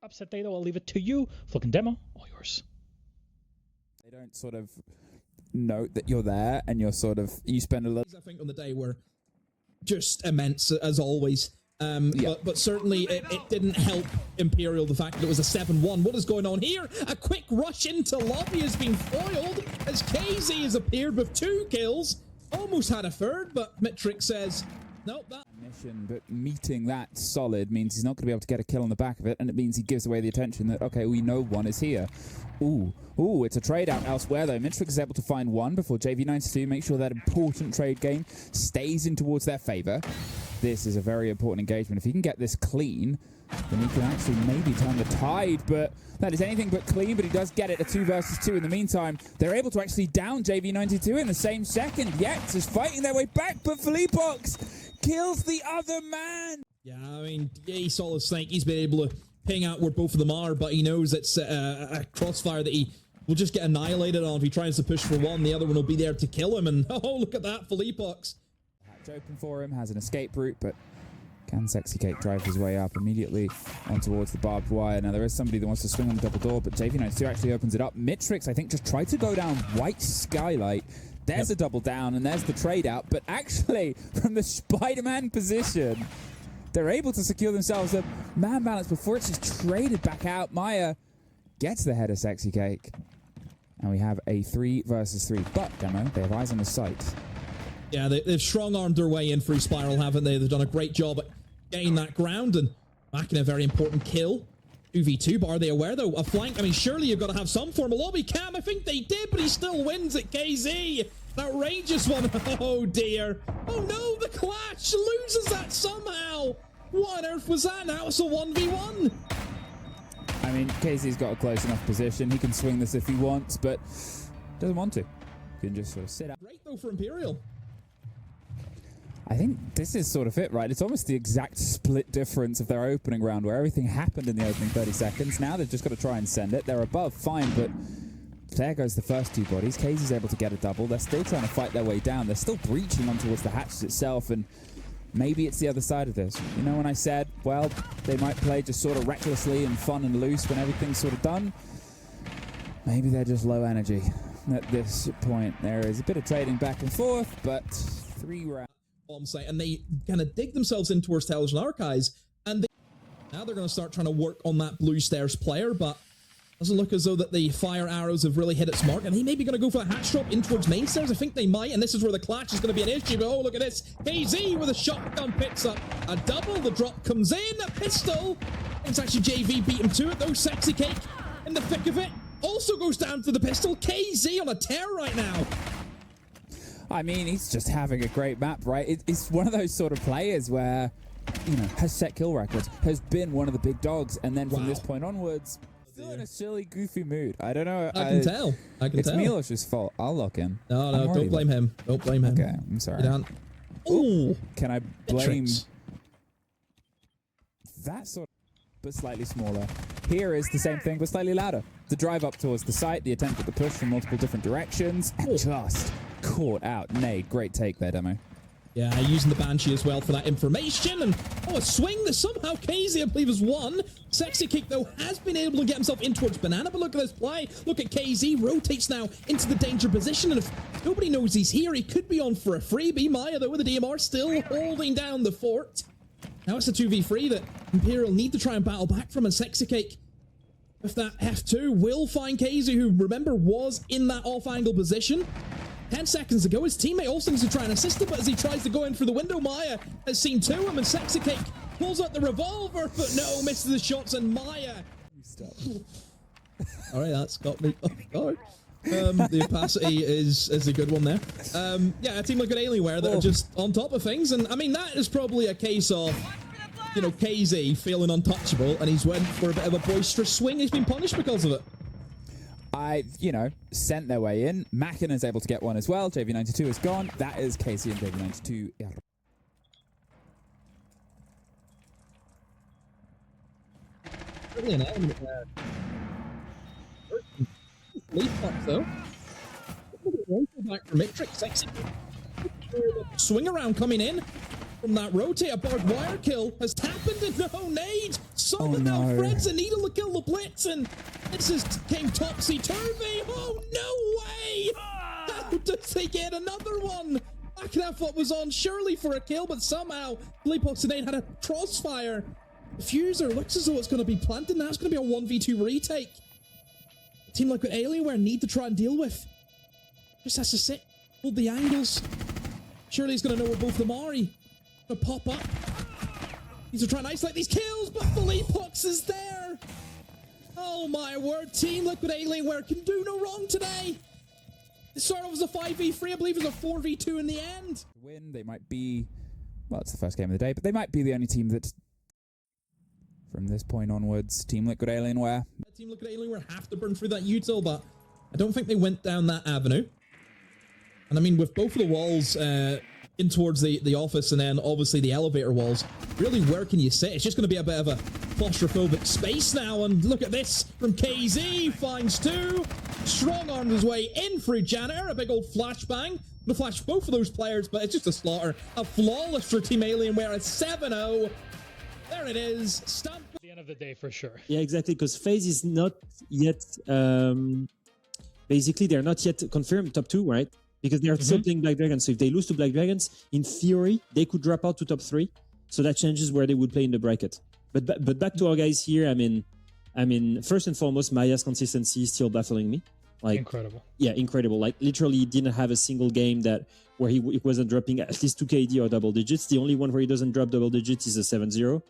upset data, I'll leave it to you. Fucking demo, all yours. They don't sort of note that you're there, and you're sort of, you spend a little. I think on the day were just immense as always. But certainly it didn't help Imperial, the fact that it was a 7-1. What is going on here? A quick rush into lobby has been foiled as KZ has appeared with 2 kills. Almost had a third, but Mitrix says, nope, that Mission, but meeting that solid means he's not going to be able to get a kill on the back of it, and it means he gives away the attention that, okay, we know one is here. Ooh, it's a trade out elsewhere, though. Mitrix is able to find one before JV92 make sure that important trade game stays in towards their favor. This is a very important engagement. If he can get this clean, then he can actually maybe turn the tide, but that is anything but clean, but he does get it, a 2 versus 2. In the meantime, they're able to actually down JV92 in the same second. Yex is fighting their way back, but Felipox kills the other man. Yeah, I mean, he saw the snake. He's been able to ping out where both of them are, but he knows it's a crossfire that he will just get annihilated on. If he tries to push for one, the other one will be there to kill him, and oh, look at that, Felipox. Hatch open for him, has an escape route, but can Sexy Cake drive his way up immediately on towards the barbed wire? Now, there is somebody that wants to swing on the double door, but JV92 actually opens it up. Mitrix, I think, just tried to go down White Skylight. There's a double down, and there's the trade out, but actually, from the Spider-Man position, they're able to secure themselves a man balance before it's just traded back out. Maya gets the head of Sexy Cake, and we have a 3 versus 3. But, Demo, they have eyes on the sight. Yeah, they've strong-armed their way in through Spiral, haven't they? They've done a great job at getting that ground and backing a very important kill. 2v2, but are they aware, though? A flank, I mean, surely you've got to have some form of lobby cam. I think they did, but he still wins at KZ. An outrageous one. Oh, dear. Oh, no, the Clash loses that somehow. What on earth was that? Now it's a 1v1. I mean, KZ's got a close enough position. He can swing this if he wants, but doesn't want to. He can just sort of sit out. Great, though, for Imperial. I think this is sort of it, right? It's almost the exact split difference of their opening round, where everything happened in the opening 30 seconds. Now they've just got to try and send it. They're above, fine, but there goes the first 2 bodies. KZ's able to get a double. They're still trying to fight their way down. They're still breaching on towards the hatches itself, and maybe it's the other side of this. You know, when I said, well, they might play just sort of recklessly and fun and loose when everything's sort of done, maybe they're just low energy at this point. There is a bit of trading back and forth, but 3 rounds. Site, and they kind of dig themselves in towards Television Archives, and now they're going to start trying to work on that blue stairs player, but doesn't look as though that the fire arrows have really hit its mark, and he may be going to go for the hatch drop in towards main stairs. I think they might, and this is where the Clash is going to be an issue, but oh, look at this. KZ with a shotgun picks up a double. The drop comes in, a pistol. It's actually JV beat him to it, though. Sexy Cake in the thick of it also goes down to the pistol. KZ on a tear right now. I mean, he's just having a great map, right? It's one of those sort of players where, you know, has set kill records, has been one of the big dogs, and then from this point onwards, still in a silly, goofy mood. I don't know. I can tell. It's Milosh's fault. I'll lock in. No, don't blame him. Don't blame him. Okay, I'm sorry. Ooh. Can I blame that sort of, but slightly smaller? Here is the same thing, but slightly louder. The drive up towards the site, the attempt at the push from multiple different directions, and just caught out. Nade, great take there, Demo. Yeah, using the Banshee as well for that information, and oh, a swing that somehow KZ, I believe, has won. Sexy Kick, though, has been able to get himself in towards Banana, but look at this play. Look at KZ, rotates now into the danger position, and if nobody knows he's here, he could be on for a freebie. Maya, though, with the DMR still holding down the fort. Now it's a 2v3 that Imperial need to try and battle back from, and Sexy Cake, with that F2, will find KZ, who, remember, was in that off-angle position. 10 seconds ago, his teammate also needs to try and assist him, but as he tries to go in through the window, Maya has seen 2 of them, and Sexy Cake pulls out the revolver, but no, misses the shots, and Maya... Alright, that's got me off guard. The opacity is a good one there. Yeah, a team like Alienware that are just on top of things, and I mean, that is probably a case of, you know, KZ feeling untouchable, and he's went for a bit of a boisterous swing. He's been punished because of it. You know, sent their way in. Mackin is able to get one as well. JV92 is gone. That is KC and JV92. Really an element there. Leaf up, though. Back for Mitrix. Sexy. Swing around coming in from that rotate. A barbed wire kill has happened, and no nade. somehow no. Fred's a needle to kill the Blitz, and this just came topsy-turvy. Oh, no way! How does they get another one? Back what was on surely for a kill, but somehow Bleepoxinate had a crossfire. Fuser looks as though it's going to be planted. Now it's going to be a 1v2 retake. A team like Alienware need to try and deal with. Just has to sit, hold the angles. Surely he's going to know where both of them are. He's going to pop up. He's trying to isolate these kills, but Bleepox is there. Oh my word, Team Liquid Alienware can do no wrong today. It started off as a 5v3, I believe it was a 4v2 in the end. Win, they might be, well, it's the first game of the day, but they might be the only team that, from this point onwards, Team Liquid Alienware. Team Liquid Alienware have to burn through that util, but I don't think they went down that avenue. And I mean, with both of the walls in towards the office and then obviously the elevator walls, really where can you sit? It's just going to be a bit of a claustrophobic space now. And look at this from KZ, finds two. Strong armed his way in through Janitor, a big old flashbang. The flash both of those players, but it's just a slaughter. A flawless for Team Alienware at 7-0. There it is. Stamp. At the end of the day, for sure. Yeah, exactly, because FaZe is not yet, basically, they're not yet confirmed top 2, right? Because they're still playing Black Dragons. So if they lose to Black Dragons, in theory, they could drop out to top 3. So that changes where they would play in the bracket. But back to our guys here, I mean, first and foremost, Maya's consistency is still baffling me. Like, Incredible. Yeah, incredible. Like, literally, he didn't have a single game where he wasn't dropping at least 2 KD or double digits. The only one where he doesn't drop double digits is a 7-0.